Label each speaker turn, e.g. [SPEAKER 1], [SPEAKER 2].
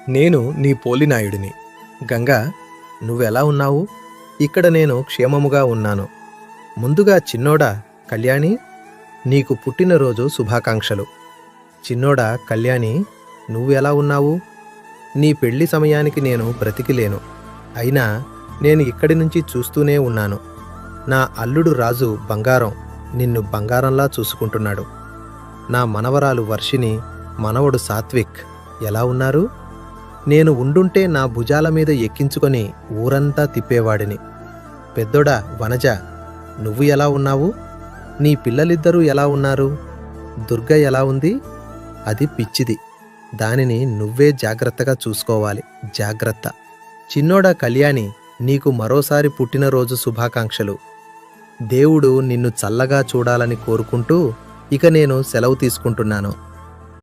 [SPEAKER 1] నేను నీ పోలినాయుడిని. గంగా, నువ్వెలా ఉన్నావు? ఇక్కడ నేను క్షేమముగా ఉన్నాను. ముందుగా చిన్నోడా కళ్యాణి, నీకు పుట్టినరోజు శుభాకాంక్షలు. చిన్నోడా కళ్యాణి, నువ్వెలా ఉన్నావు? నీ పెళ్లి సమయానికి నేను బ్రతికిలేను. అయినా నేను ఇక్కడి నుంచి చూస్తూనే ఉన్నాను. నా అల్లుడు రాజు బంగారం నిన్ను బంగారంలా చూసుకుంటున్నాడు. నా మనవరాలు వర్షిని, మనవడు సాత్విక్ ఎలా ఉన్నారు? నేను ఉండుంటే నా భుజాల మీద ఎక్కించుకొని ఊరంతా తిప్పేవాడిని. పెద్దోడా వనజ, నువ్వు ఎలా ఉన్నావు? నీ పిల్లలిద్దరూ ఎలా ఉన్నారు? దుర్గ ఎలా ఉంది? అది పిచ్చిది. దానిని నువ్వే జాగ్రత్తగా చూసుకోవాలి. జాగ్రత్త. చిన్నోడా కళ్యాణి, నీకు మరోసారి పుట్టినరోజు శుభాకాంక్షలు. దేవుడు నిన్ను చల్లగా చూడాలని కోరుకుంటూ ఇక నేను సెలవు తీసుకుంటున్నాను.